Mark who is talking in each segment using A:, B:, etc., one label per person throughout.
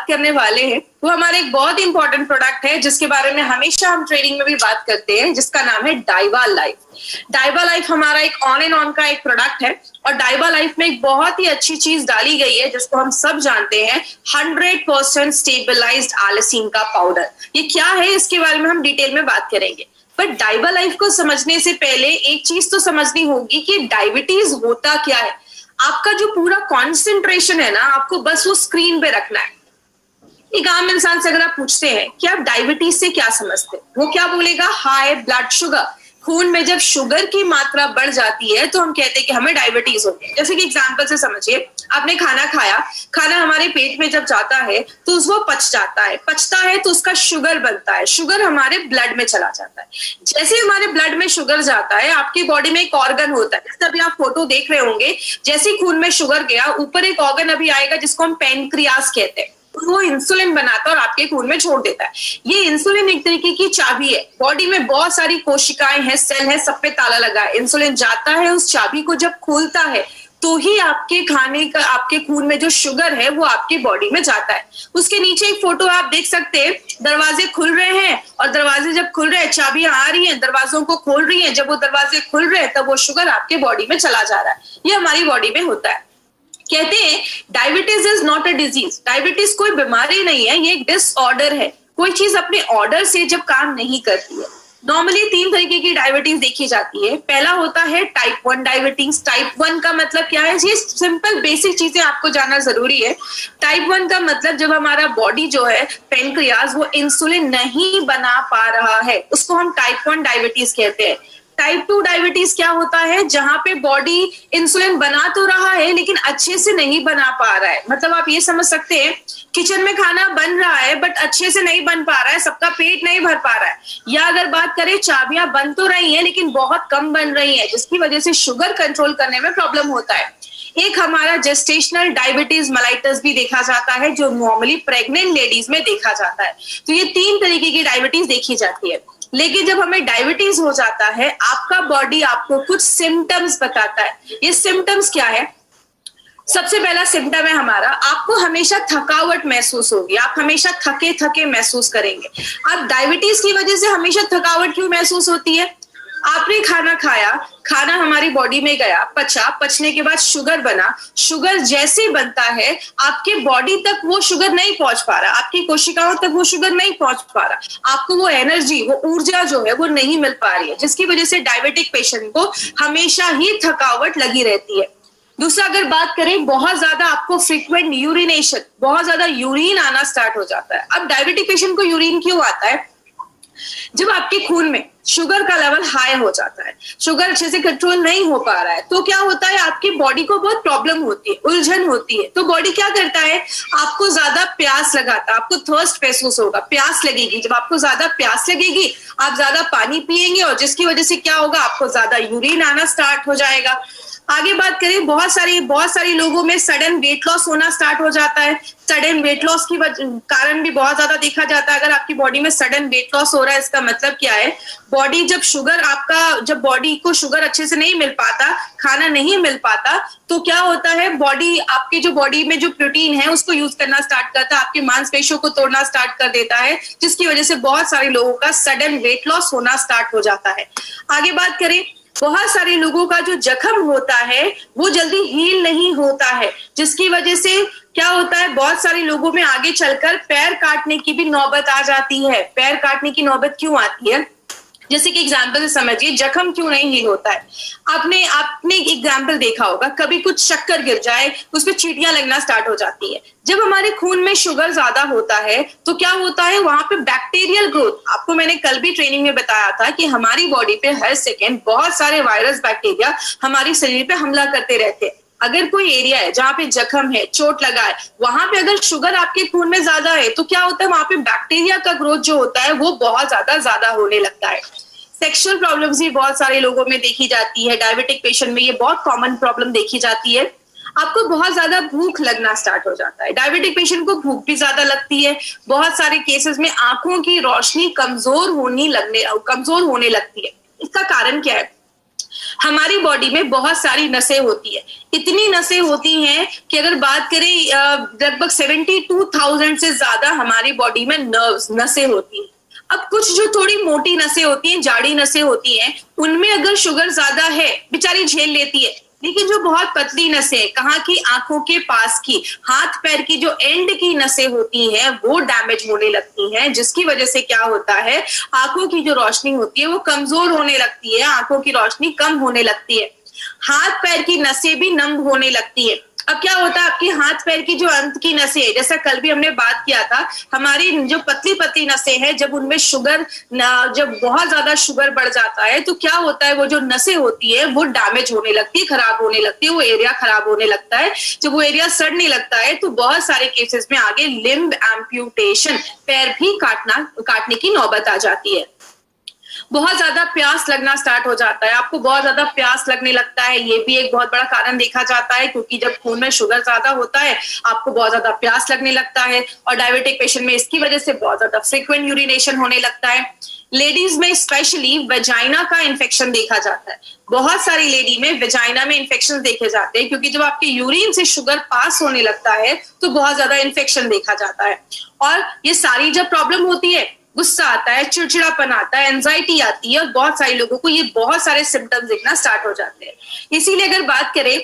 A: बात करने वाले हैं वो हमारे एक बहुत इंपॉर्टेंट प्रोडक्ट है जिसके बारे में हमेशा हम ट्रेनिंग में भी बात करते हैं, जिसका नाम है डाइवा लाइफ। डाइवा लाइफ हमारा एक ऑन एंड ऑन का एक प्रोडक्ट है और डाइवा लाइफ में एक बहुत ही अच्छी चीज डाली गई है जिसको हम सब जानते हैं, 100% स्टेबलाइज्ड आलसीन का पाउडर। ये क्या है इसके बारे में हम डिटेल में बात करेंगे, पर डाइवा लाइफ को समझने से पहले एक चीज तो समझनी होगी कि डायबिटीज होता क्या है। आपका जो पूरा कॉन्सेंट्रेशन है ना, आपको बस वो स्क्रीन पे रखना है। एक आम इंसान से अगर आप पूछते हैं कि आप डायबिटीज से क्या समझते हैं, वो क्या बोलेगा? High blood sugar. खून में जब शुगर की मात्रा बढ़ जाती है तो हम कहते हैं कि हमें डायबिटीज होती है। जैसे कि एग्जांपल से समझिए, आपने खाना खाया, खाना हमारे पेट में जब जाता है तो वो पचता है तो उसका शुगर बनता है, शुगर हमारे ब्लड में चला जाता है। जैसे हमारे ब्लड में शुगर जाता है, आपकी बॉडी में एक ऑर्गन होता है, जैसे अभी आप फोटो देख रहे होंगे, जैसे ही खून में शुगर गया, ऊपर एक ऑर्गन अभी आएगा जिसको हम पैनक्रियास कहते हैं, वो इंसुलिन बनाता है और आपके खून में छोड़ देता है। ये इंसुलिन एक तरीके की चाबी है। बॉडी में बहुत सारी कोशिकाएं हैं, सेल है, सब पे ताला लगा है। इंसुलिन जाता है, उस चाबी को जब खोलता है तो ही आपके खाने का, आपके खून में जो शुगर है वो आपकी बॉडी में जाता है। उसके नीचे एक फोटो आप देख सकते हैं, दरवाजे खुल रहे हैं और दरवाजे जब खुल रहे हैं, चाबियां आ रही हैं, दरवाजों को खोल रही हैं। जब वो दरवाजे खुल रहे हैं तब वो शुगर आपके बॉडी में चला जा रहा है। ये हमारी बॉडी में होता है। कहते हैं diabetes is not a disease. Diabetes कोई बीमारी नहीं है, ये एक डिसऑर्डर है। कोई चीज अपने ऑर्डर से जब काम नहीं करती है। नॉर्मली 3 तरीके की डायबिटीज देखी जाती है। पहला होता है टाइप 1 डायबिटीज। टाइप 1 का मतलब क्या है? ये सिंपल बेसिक चीजें आपको जानना जरूरी है। टाइप 1 का मतलब जब हमारा बॉडी जो है, पेनक्रियाज, वो इंसुलिन नहीं बना पा रहा है, उसको हम टाइप 1 डायबिटीज कहते हैं। टाइप 2 डायबिटीज क्या होता है? जहां पे बॉडी इंसुलिन बना तो रहा है लेकिन अच्छे से नहीं बना पा रहा है। मतलब आप ये समझ सकते हैं, किचन में खाना बन रहा है बट अच्छे से नहीं बन पा रहा है, सबका पेट नहीं भर पा रहा है। या अगर बात करें, चाबियां बन तो रही हैं लेकिन बहुत कम बन रही है, जिसकी वजह से शुगर कंट्रोल करने में प्रॉब्लम होता है। एक हमारा जेस्टेशनल डायबिटीज मेलाइटस भी देखा जाता है, जो नॉर्मली प्रेग्नेंट लेडीज में देखा जाता है। तो ये 3 तरीके की डायबिटीज देखी जाती है। लेकिन जब हमें डायबिटीज हो जाता है, आपका बॉडी आपको कुछ सिम्टम्स बताता है। ये सिम्टम्स क्या है? सबसे पहला सिम्टम है हमारा, आपको हमेशा थकावट महसूस होगी, आप हमेशा थके थके महसूस करेंगे। अब डायबिटीज की वजह से हमेशा थकावट क्यों महसूस होती है? आपने खाना खाया, खाना हमारी बॉडी में गया, पचा, पचने के बाद शुगर बना, शुगर जैसे बनता है आपके बॉडी तक वो शुगर नहीं पहुंच पा रहा, आपकी कोशिकाओं तक वो शुगर नहीं पहुंच पा रहा, आपको वो एनर्जी, वो ऊर्जा जो है वो नहीं मिल पा रही है, जिसकी वजह से डायबिटिक पेशेंट को हमेशा ही थकावट लगी रहती है। दूसरा, अगर बात करें, बहुत ज्यादा आपको फ्रीक्वेंट यूरिनेशन, बहुत ज्यादा यूरिन आना स्टार्ट हो जाता है। अब डायबिटिक पेशेंट को यूरिन क्यों आता है? जब आपके खून में शुगर का लेवल हाई हो जाता है, शुगर अच्छे से कंट्रोल नहीं हो पा रहा है, तो क्या होता है, आपकी बॉडी को बहुत प्रॉब्लम होती है, उलझन होती है। तो बॉडी क्या करता है, आपको ज्यादा प्यास लगाता है, आपको थर्स्ट महसूस होगा, प्यास लगेगी। जब आपको ज्यादा प्यास लगेगी, आप ज्यादा पानी पिएंगे और जिसकी वजह से क्या होगा, आपको ज्यादा यूरिन आना स्टार्ट हो जाएगा। आगे बात करें, बहुत सारी लोगों में सडन वेट लॉस होना स्टार्ट हो जाता है। सडन वेट लॉस की कारण भी बहुत ज्यादा देखा जाता है। अगर आपकी बॉडी में सडन वेट लॉस हो रहा है, इसका मतलब क्या है, बॉडी जब बॉडी को शुगर अच्छे से नहीं मिल पाता, खाना नहीं मिल पाता, तो क्या होता है, बॉडी आपकी जो बॉडी में जो प्रोटीन है उसको यूज करना स्टार्ट करता है, आपके मांसपेशियों को तोड़ना स्टार्ट कर देता है, जिसकी वजह से बहुत सारे लोगों का सडन वेट लॉस होना स्टार्ट हो जाता है। आगे बात करें, बहुत सारे लोगों का जो जख्म होता है वो जल्दी हील नहीं होता है, जिसकी वजह से क्या होता है, बहुत सारे लोगों में आगे चलकर पैर काटने की भी नौबत आ जाती है। पैर काटने की नौबत क्यों आती है? जैसे कि एग्जाम्पल से समझिए, जख्म क्यों नहीं हील होता है। आपने एक एग्जाम्पल देखा होगा, कभी कुछ शक्कर गिर जाए, उस पर चींटियां लगना स्टार्ट हो जाती है। जब हमारे खून में शुगर ज्यादा होता है तो क्या होता है, वहां पे बैक्टीरियल ग्रोथ, आपको मैंने कल भी ट्रेनिंग में बताया था कि हमारी बॉडी पे हर सेकेंड बहुत सारे वायरस, बैक्टीरिया हमारे शरीर पे हमला करते रहते हैं। अगर कोई एरिया है जहां पे जख्म है, चोट लगा है, वहां पे अगर शुगर आपके खून में ज्यादा है तो क्या होता है, वहां पे बैक्टीरिया का ग्रोथ जो होता है वो बहुत ज्यादा होने लगता है। सेक्सुअल प्रॉब्लम्स भी बहुत सारे लोगों में देखी जाती है। डायबिटिक पेशेंट में ये बहुत कॉमन प्रॉब्लम देखी जाती है। आपको बहुत ज्यादा भूख लगना स्टार्ट हो जाता है। डायबिटिक पेशेंट को भूख भी ज्यादा लगती है। बहुत सारे केसेस में आंखों की रोशनी कमजोर होने लगती है। इसका कारण क्या है? हमारी बॉडी में बहुत सारी नसें होती है, इतनी नसें होती हैं कि अगर बात करें लगभग 72,000 से ज्यादा हमारी बॉडी में नर्व्स नसें होती हैं। अब कुछ जो थोड़ी मोटी नसें होती हैं, जाड़ी नसें होती हैं, उनमें अगर शुगर ज्यादा है बेचारी झेल लेती है, लेकिन जो बहुत पतली नसें, कहाँ की, आंखों के पास की, हाथ पैर की जो एंड की नसें होती हैं वो डैमेज होने लगती हैं, जिसकी वजह से क्या होता है, आंखों की जो रोशनी होती है वो कमजोर होने लगती है, आंखों की रोशनी कम होने लगती है, हाथ पैर की नसें भी नम होने लगती है। अब क्या होता है, आपकी हाथ पैर की जो अंत की नसें, जैसा कल भी हमने बात किया था, हमारी जो पतली पतली नसें हैं, जब उनमें शुगर, जब बहुत ज्यादा शुगर बढ़ जाता है तो क्या होता है, वो जो नसें होती है वो डैमेज होने लगती है, खराब होने लगती है, वो एरिया खराब होने लगता है। जब वो एरिया सड़ने लगता है तो बहुत सारे केसेस में आगे लिम्ब एम्प्यूटेशन, पैर भी काटने की नौबत आ जाती है। बहुत ज्यादा प्यास लगना स्टार्ट हो जाता है, आपको बहुत ज्यादा प्यास लगने लगता है, ये भी एक बहुत बड़ा कारण देखा जाता है, क्योंकि जब खून में शुगर ज्यादा होता है आपको बहुत ज्यादा प्यास लगने लगता है, और डायबिटिक पेशेंट में इसकी वजह से बहुत ज्यादा फ्रीक्वेंट यूरिनेशन होने लगता है। लेडीज में स्पेशली वेजाइना का इन्फेक्शन देखा जाता है, बहुत सारी लेडी में वेजाइना में इन्फेक्शन देखे जाते हैं, क्योंकि जब आपके यूरिन से शुगर पास होने लगता है तो बहुत ज्यादा इन्फेक्शन देखा जाता है। और ये सारी जब प्रॉब्लम होती है, गुस्सा आता है, चिड़चिड़ापन आता है, एंजाइटी आती है, और बहुत सारे लोगों को ये बहुत सारे सिम्टम्स दिखना स्टार्ट हो जाते हैं। इसीलिए अगर बात करें,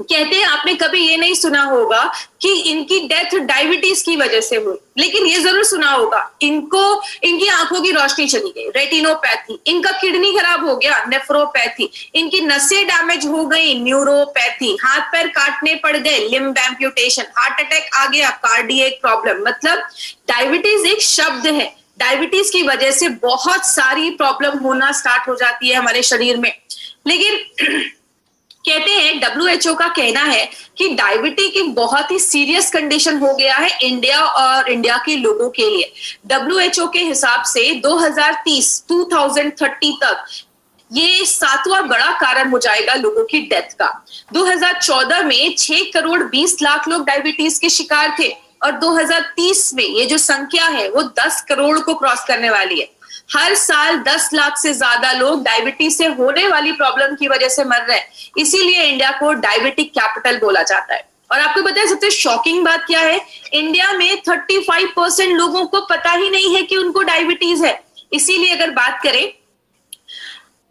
A: कहते हैं आपने कभी ये नहीं सुना होगा कि इनकी डेथ डायबिटीज की वजह से हुई, लेकिन ये जरूर सुना होगा इनकी आंखों की रोशनी चली गई, रेटिनोपैथी, इनका किडनी खराब हो गया, नेफ्रोपैथी, इनकी नसें डैमेज हो गई, न्यूरोपैथी, हाथ पैर काटने पड़ गए, लिम्ब एम्प्यूटेशन, हार्ट अटैक आ गया, कार्डियक प्रॉब्लम। मतलब डायबिटीज एक शब्द है, डायबिटीज की वजह से बहुत सारी प्रॉब्लम होना स्टार्ट हो जाती है हमारे शरीर में। लेकिन कहते हैं, WHO का कहना है कि डायबिटीज एक बहुत ही सीरियस कंडीशन हो गया है इंडिया और इंडिया के लोगों के लिए। WHO के हिसाब से 2030 तक ये 7वां बड़ा कारण हो जाएगा लोगों की डेथ का। 2014 में 6 करोड़ 20 लाख लोग डायबिटीज के शिकार थे, और 2030 में ये जो संख्या है वो 10 करोड़ को क्रॉस करने वाली है। हर साल 10 लाख से ज्यादा लोग डायबिटीज से होने वाली प्रॉब्लम की वजह से मर रहे हैं, इसीलिए इंडिया को डायबिटिक कैपिटल बोला जाता है। और आपको पता है सबसे शॉकिंग बात क्या है, इंडिया में 35% लोगों को पता ही नहीं है कि उनको डायबिटीज है। इसीलिए अगर बात करें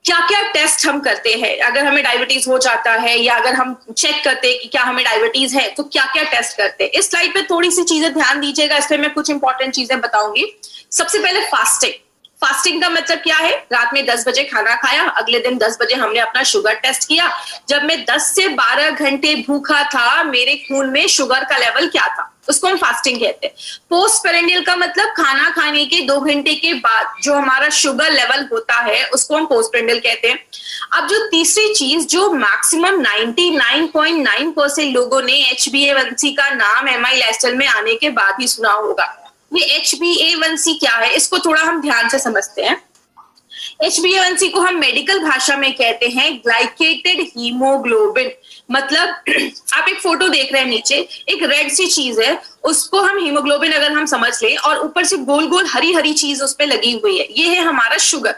A: क्या क्या टेस्ट हम करते हैं, अगर हमें डायबिटीज हो जाता है या अगर हम चेक करते हैं कि क्या हमें डायबिटीज है, तो क्या क्या टेस्ट करते हैं। इस स्लाइड पे थोड़ी सी चीजें ध्यान दीजिएगा, इसमें मैं कुछ इंपॉर्टेंट चीजें बताऊंगी। सबसे पहले फास्टिंग। फास्टिंग का मतलब क्या है, रात में 10 बजे खाना खाया, अगले दिन 10 बजे हमने अपना शुगर टेस्ट किया, जब मैं 10 से 12 घंटे भूखा था मेरे खून में शुगर का लेवल क्या था, उसको हम फास्टिंग कहते हैं। पोस्ट पेरेंडियल का मतलब खाना खाने के 2 घंटे के बाद जो हमारा शुगर लेवल होता है उसको हम पोस्ट पेरेंडियल कहते हैं। अब जो तीसरी चीज जो मैक्सिमम 99.9% लोगों ने HbA1c का नाम MI लाइफस्टाइल में आने के बाद ही सुना होगा। ये HbA1c क्या है, इसको थोड़ा हम ध्यान से समझते हैं। HbA1c को हम मेडिकल भाषा में कहते हैं ग्लाइकेटेड हीमोग्लोबिन। मतलब आप एक फोटो देख रहे हैं, नीचे एक रेड सी चीज है, उसको हम हीमोग्लोबिन अगर हम समझ लें, और ऊपर से गोल गोल हरी हरी चीज उस पे लगी हुई है, ये है हमारा शुगर।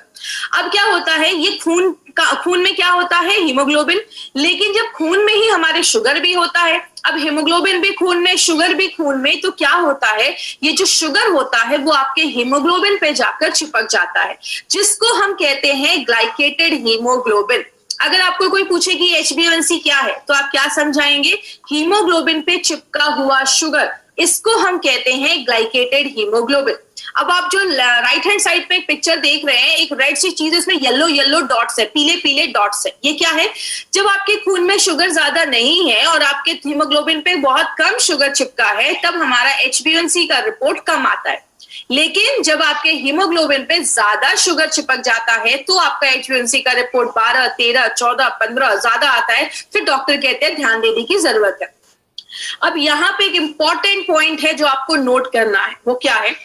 A: अब क्या होता है, ये खून में क्या होता है, हीमोग्लोबिन, लेकिन जब खून में ही हमारे शुगर भी होता है, अब हीमोग्लोबिन भी खून में, शुगर भी खून में, तो क्या होता है, ये जो शुगर होता है वो आपके हीमोग्लोबिन पे जाकर चिपक जाता है, जिसको हम कहते हैं ग्लाइकेटेड हीमोग्लोबिन। अगर आपको कोई पूछे कि HbA1c क्या है, तो आप क्या समझाएंगे, हीमोग्लोबिन पे चिपका हुआ शुगर, इसको हम कहते हैं ग्लाइकेटेड हीमोग्लोबिन। अब आप जो राइट हैंड साइड पे एक पिक्चर देख रहे हैं, एक रेड सी चीज, इसमें येलो येलो डॉट्स है, पीले पीले डॉट्स है, ये क्या है, जब आपके खून में शुगर ज्यादा नहीं है और आपके हीमोग्लोबिन पे बहुत कम शुगर चिपका है, तब हमारा HbA1c का रिपोर्ट कम आता है। लेकिन जब आपके हीमोग्लोबिन पे ज्यादा शुगर चिपक जाता है तो आपका HbA1c का रिपोर्ट 12, 13, 14, 15 ज्यादा आता है, फिर डॉक्टर कहते हैं ध्यान देने की जरूरत है। अब यहाँ पे एक इंपॉर्टेंट पॉइंट है जो आपको नोट करना है, वो क्या है,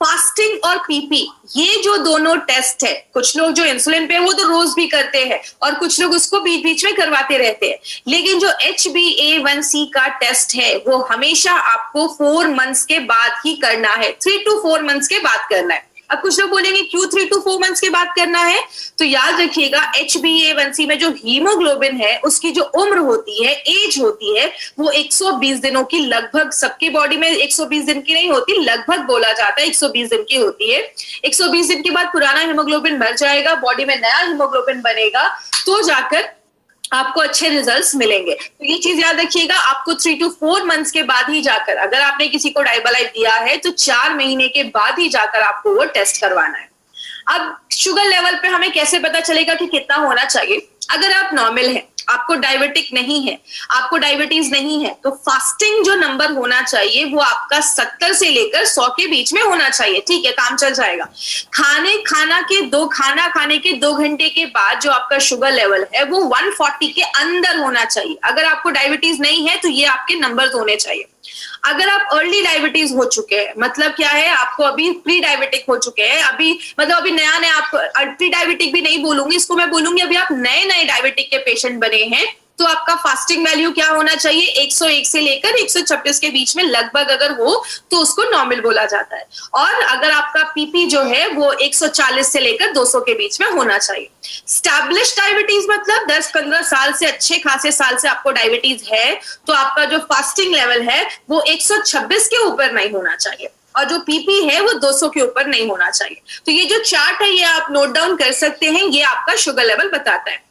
A: फास्टिंग और PP, ये जो दोनों टेस्ट है, कुछ लोग जो इंसुलिन पे वो तो रोज भी करते हैं और कुछ लोग उसको बीच बीच में करवाते रहते हैं, लेकिन जो HbA1c का टेस्ट है वो हमेशा आपको 4 मंथ्स के बाद ही करना है, 3 to 4 मंथ्स के बाद करना है। अब कुछ लोग बोलेंगे क्यों 3 to 4 मंथ्स की बात करना है, तो याद रखिएगा HbA1c में जो हीमोग्लोबिन है उसकी जो उम्र होती है, एज होती है, वो 120 दिनों की, लगभग सबकी बॉडी में 120 दिन की नहीं होती, लगभग बोला जाता है 120 दिन की होती है। 120 दिन के बाद पुराना हीमोग्लोबिन मर जाएगा, बॉडी में नया हीमोग्लोबिन बनेगा, तो जाकर आपको अच्छे रिजल्ट्स मिलेंगे। तो ये चीज याद रखिएगा, आपको 3 to 4 मंथ्स के बाद ही जाकर, अगर आपने किसी को डाइबालाइफ दिया है तो 4 महीने के बाद ही जाकर आपको वो टेस्ट करवाना है। अब शुगर लेवल पे हमें कैसे पता चलेगा कि कितना होना चाहिए? अगर आप नॉर्मल हैं, आपको डायबिटिक नहीं है, आपको डायबिटीज नहीं है, तो फास्टिंग जो नंबर होना चाहिए वो आपका 70 से लेकर 100 के बीच में होना चाहिए। ठीक है, काम चल जाएगा। खाना खाने के 2 घंटे के बाद जो आपका शुगर लेवल है वो 140 के अंदर होना चाहिए। अगर आपको डायबिटीज नहीं है तो ये आपके नंबर होने चाहिए। अगर आप अर्ली डायबिटीज हो चुके हैं, मतलब क्या है, आपको अभी प्री डायबिटिक हो चुके हैं, अभी नया नया, आप प्री डायबिटिक भी नहीं बोलूंगी इसको, मैं बोलूंगी अभी आप नए नए डायबिटिक के पेशेंट बने हैं, तो आपका फास्टिंग वैल्यू क्या होना चाहिए? 101 से लेकर 126 के बीच में लगभग अगर हो तो उसको नॉर्मल बोला जाता है। और अगर आपका पीपी जो है वो 140 से लेकर 200 के बीच में होना चाहिए। स्टैब्लिश डायबिटीज मतलब 10-15 साल से, अच्छे खासे साल से आपको डायबिटीज है, तो आपका जो फास्टिंग लेवल है वो 126 के ऊपर नहीं होना चाहिए, और जो पीपी है वो 200 के ऊपर नहीं होना चाहिए। तो ये जो चार्ट है ये आप नोट डाउन कर सकते हैं, ये आपका शुगर लेवल बताता है।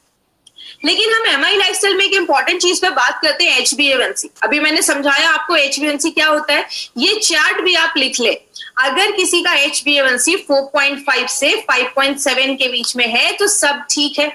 A: लेकिन हम एमआई लाइफस्टाइल में एक इंपॉर्टेंट चीज पे बात करते हैं, HbA1c। अभी मैंने समझाया आपको HbA1c क्या होता है, ये चार्ट भी आप लिख ले। अगर किसी का HbA1c 4.5 से 5.7 के बीच में है तो सब ठीक है,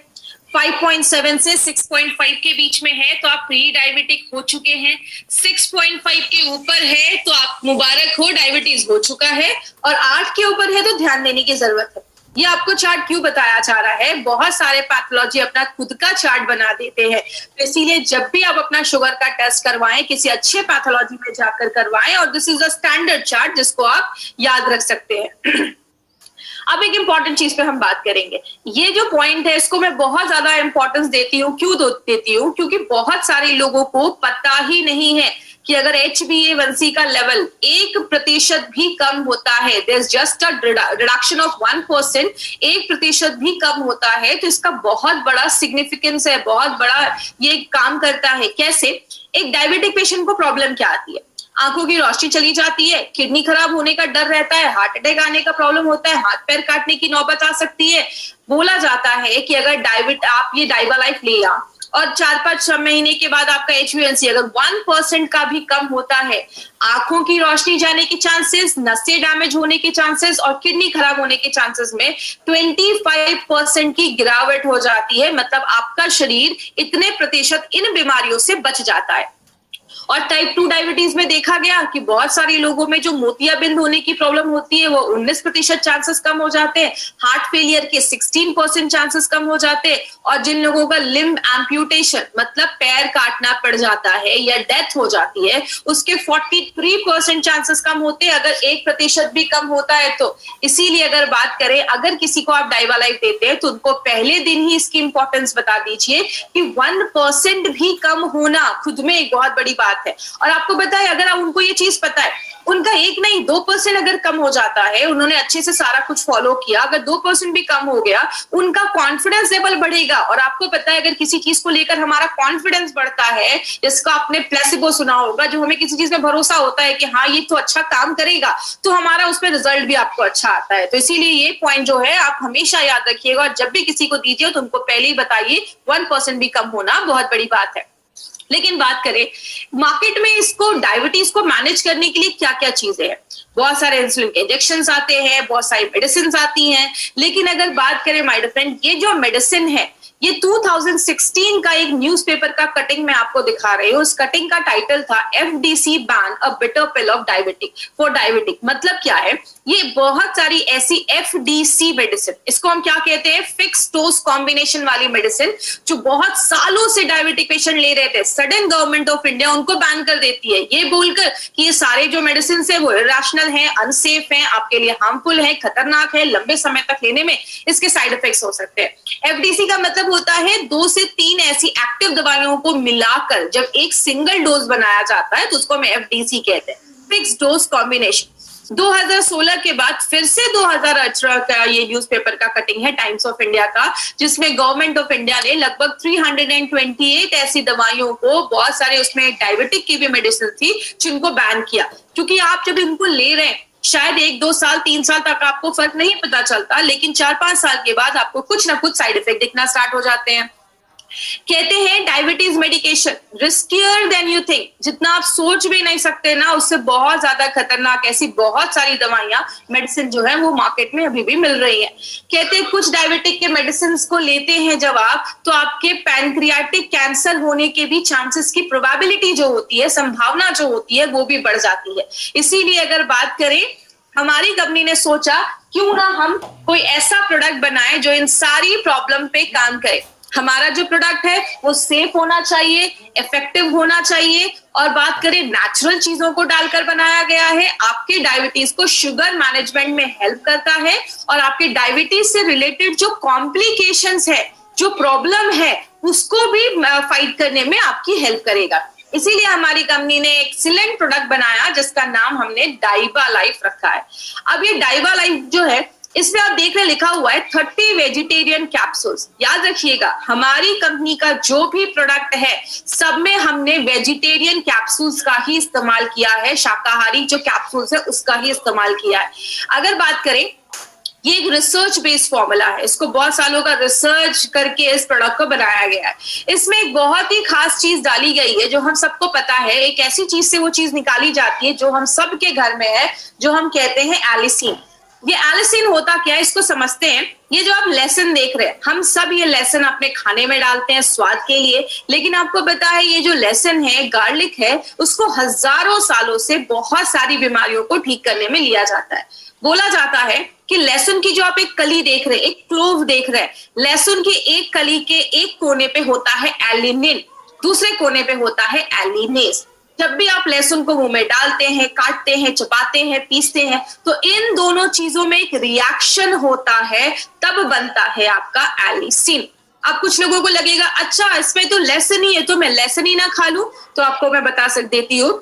A: 5.7 से 6.5 के बीच में है तो आप प्री डायबिटिक हो चुके हैं, 6.5 के ऊपर है तो आप मुबारक हो, डायबिटीज हो चुका है, और 8 के ऊपर है तो ध्यान देने की जरूरत है। ये आपको चार्ट क्यों बताया जा रहा है? बहुत सारे पैथोलॉजी अपना खुद का चार्ट बना देते हैं, तो इसीलिए जब भी आप अपना शुगर का टेस्ट करवाएं किसी अच्छे पैथोलॉजी में जाकर करवाएं, और this is a standard chart जिसको आप याद रख सकते हैं। अब एक इंपॉर्टेंट चीज पे हम बात करेंगे। ये जो पॉइंट है इसको मैं बहुत ज्यादा इंपॉर्टेंस देती हूँ। क्यों देती हूँ? क्योंकि बहुत सारे लोगों को पता ही नहीं है कि अगर HbA1c का लेवल 1% भी कम होता है, there is just a reduction of 1%, 1% भी कम होता है, तो इसका बहुत बड़ा सिग्निफिकेंस है, बहुत बड़ा ये काम करता है। कैसे? एक डायबिटिक पेशेंट को प्रॉब्लम क्या आती है? आंखों की रोशनी चली जाती है, किडनी खराब होने का डर रहता है, हार्ट अटैक आने का प्रॉब्लम होता है, हाथ पैर काटने की नौबत आ सकती है। बोला जाता है कि अगर आप ये डाइबालाइफ लिया और 4-5 महीने के बाद आपका HbA1c अगर 1% का भी कम होता है, आंखों की रोशनी जाने के चांसेस, नसें डैमेज होने के चांसेस और किडनी खराब होने के चांसेस में 25% की गिरावट हो जाती है। मतलब आपका शरीर इतने प्रतिशत इन बीमारियों से बच जाता है। और टाइप 2 डायबिटीज में देखा गया कि बहुत सारे लोगों में जो मोतियाबिंद होने की प्रॉब्लम होती है वो 19% चांसेस कम हो जाते हैं, हार्ट फेलियर के 16% चांसेस कम हो जाते हैं, और जिन लोगों का लिम्ब एम्प्यूटेशन मतलब पैर काटना पड़ जाता है या डेथ हो जाती है उसके 43% चांसेस कम होते हैं अगर 1% भी कम होता है तो। इसीलिए अगर बात करें, अगर किसी को आप डाइबालाइफ देते हैं तो उनको पहले दिन ही इसकी इंपॉर्टेंस बता दीजिए कि 1% भी कम होना खुद में एक बहुत बड़ी बात है। और आपको बताए, अगर आप उनको ये चीज पता है, उनका 1 नहीं 2% अगर कम हो जाता है, उन्होंने अच्छे से सारा कुछ फॉलो किया, अगर 2% भी कम हो गया, उनका कॉन्फिडेंस लेवल बढ़ेगा। और आपको पता है अगर किसी चीज को लेकर हमारा कॉन्फिडेंस बढ़ता है, जिसका आपने प्लेसिबो सुना होगा, जो हमें किसी चीज में भरोसा होता है कि हाँ ये तो अच्छा काम करेगा, तो हमारा उसमें रिजल्ट भी आपको अच्छा आता है। तो इसीलिए ये पॉइंट जो है आप हमेशा याद रखिएगा, और जब भी किसी को दीजिए तो उनको पहले ही बताइए 1% भी कम होना बहुत बड़ी बात है। लेकिन बात करें मार्केट में इसको डायबिटीज को मैनेज करने के लिए क्या क्या चीजें हैं, बहुत सारे इंसुलिन के इंजेक्शन आते हैं, बहुत सारी मेडिसिन आती हैं। लेकिन अगर बात करें माय डियर फ्रेंड, ये जो मेडिसिन है ये 2016 का एक न्यूज़पेपर का कटिंग मैं आपको दिखा रही हूँ। उस कटिंग का टाइटल था FDC ban a bitter pill of diabetic for diabetic. मतलब क्या है, ये बहुत सारी ऐसी FDC मेडिसिन, इसको हम क्या कहते हैं, फिक्स डोज कॉम्बिनेशन वाली मेडिसिन, जो बहुत सालों से डायबिटिक पेशेंट ले रहे थे, सडन गवर्नमेंट ऑफ इंडिया उनको बैन कर देती है, ये बोलकर कि ये सारे जो मेडिसिन है वो इरेशनल है, अनसेफ है, आपके लिए हार्मफुल है, खतरनाक है, लंबे समय तक लेने में इसके साइड इफेक्ट्स हो सकते हैं। FDC का मतलब होता है 2 से 3 ऐसी एक्टिव दवाइयों को मिलाकर जब एक सिंगल डोज बनाया जाता है तो उसको हम FDC कहते हैं, फिक्स डोज कॉम्बिनेशन। 2016 के बाद फिर से 2018 का ये न्यूज़पेपर का कटिंग है टाइम्स ऑफ इंडिया का, जिसमें गवर्नमेंट ऑफ इंडिया ने लगभग 328 ऐसी दवाइयों को, बहुत सारे उसमें डायबिटिक की भी मेडिसिन थी, जिनको बैन किया। क्योंकि आप जब इनको ले रहे हैं शायद 1, 2 साल, 3 साल तक आपको फर्क नहीं पता चलता, लेकिन 4-5 साल के बाद आपको कुछ ना कुछ साइड इफेक्ट दिखना स्टार्ट हो जाते हैं। कहते हैं diabetes medication riskier than you think, जितना आप सोच भी नहीं सकते ना, उससे बहुत ज्यादा खतरनाक ऐसी बहुत सारी दवाइयां, मेडिसिन जो है वो मार्केट में अभी भी मिल रही है। कहते हैं कुछ डायबिटिक के मेडिसिन को लेते हैं जब आप, तो आपके पैनक्रियाटिक कैंसर होने के भी चांसेस की प्रोबेबिलिटी जो होती है, संभावना जो होती है, वो भी बढ़ जाती है। इसीलिए अगर बात करें, हमारी कंपनी ने सोचा क्यों ना हम कोई ऐसा प्रोडक्ट बनाए जो इन सारी प्रॉब्लम पे काम करे। हमारा जो प्रोडक्ट है वो सेफ होना चाहिए, इफेक्टिव होना चाहिए, और बात करें नेचुरल चीजों को डालकर बनाया गया है। आपके डायबिटीज को शुगर मैनेजमेंट में हेल्प करता है, और आपके डायबिटीज से रिलेटेड जो कॉम्प्लिकेशंस है, जो प्रॉब्लम है, उसको भी फाइट करने में आपकी हेल्प करेगा। इसीलिए हमारी कंपनी ने एक एक्सीलेंट प्रोडक्ट बनाया जिसका नाम हमने डाइवा लाइफ रखा है। अब ये डाइवा लाइफ जो है, इसमें आप देख रहे लिखा हुआ है 30 वेजिटेरियन कैप्सूल्स। याद रखिएगा, हमारी कंपनी का जो भी प्रोडक्ट है सब में हमने वेजिटेरियन कैप्सूल्स का ही इस्तेमाल किया है, शाकाहारी जो कैप्सूल्स है उसका ही इस्तेमाल किया है। अगर बात करें, ये एक रिसर्च बेस्ड फॉर्मूला है, इसको बहुत सालों का रिसर्च करके इस प्रोडक्ट को बनाया गया है। इसमें एक बहुत ही खास चीज डाली गई है जो हम सबको पता है, एक ऐसी चीज से वो चीज निकाली जाती है जो हम सबके घर में है, जो हम कहते हैं एलिसिन। ये एलिसिन होता क्या है, इसको समझते हैं। ये जो आप लहसुन देख रहे हैं, हम सब ये लहसुन अपने खाने में डालते हैं स्वाद के लिए, लेकिन आपको पता है ये जो लहसुन है, गार्लिक है, उसको हजारों सालों से बहुत सारी बीमारियों को ठीक करने में लिया जाता है। बोला जाता है कि लहसुन की जो आप एक कली देख रहे हैं, एक क्लोव देख रहे हैं, लहसुन की एक कली के एक कोने पे होता है एलिनिन, दूसरे कोने पे होता है एलिनेस। जब भी आप लहसुन को मुंह में डालते हैं, काटते हैं, चबाते हैं, पीसते हैं, तो इन दोनों चीजों में एक रिएक्शन होता है, तब बनता है आपका एलिसिन। अब कुछ लोगों को लगेगा अच्छा इसमें तो लहसुन ही है, तो मैं लहसुन ही ना खा लूं। तो आपको मैं बता देती हूँ,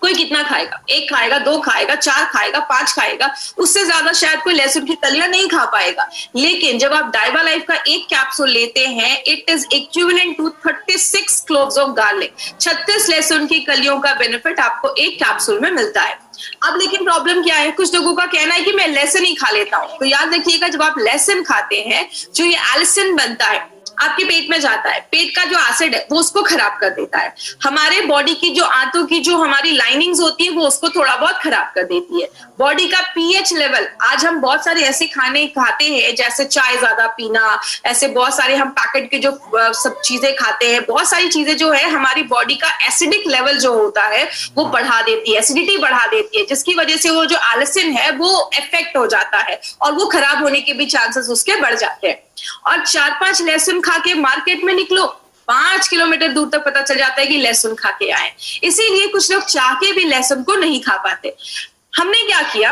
A: कोई कितना खाएगा, 1 खाएगा, 2 खाएगा, 4 खाएगा, 5 खाएगा, उससे ज्यादा शायद कोई लहसुन की कलियां नहीं खा पाएगा। लेकिन जब आप डाइवा लाइफ का एक कैप्सूल लेते हैं, it is equivalent to 36 cloves of garlic. 36 लहसुन की कलियों का बेनिफिट आपको एक कैप्सूल में मिलता है। अब लेकिन प्रॉब्लम क्या है, कुछ लोगों का कहना है कि मैं लहसुन ही खा लेता हूं। तो याद रखिएगा, जब आप लहसुन खाते हैं, जो ये एलिसिन बनता है आपके पेट में जाता है, पेट का जो एसिड है वो उसको खराब कर देता है। हमारे बॉडी की जो आंतों की जो हमारी लाइनिंग्स होती है वो उसको थोड़ा बहुत खराब कर देती है। बॉडी का पीएच लेवल, आज हम बहुत सारे ऐसे खाने खाते हैं जैसे चाय ज्यादा पीना, ऐसे बहुत सारे हम पैकेट के जो सब चीजें खाते हैं, बहुत सारी चीजें जो है हमारी बॉडी का एसिडिक लेवल जो होता है वो बढ़ा देती है, एसिडिटी बढ़ा देती है, जिसकी वजह से वो जो एलिसिन है वो इफेक्ट हो जाता है और वो खराब होने के भी चांसेस उसके बढ़ जाते हैं। और 4-5 लहसुन खा के मार्केट में निकलो, 5 किलोमीटर दूर तक पता चल जाता है कि लहसुन खा के आए। इसीलिए कुछ लोग चाह के भी लहसुन को नहीं खा पाते। हमने क्या किया,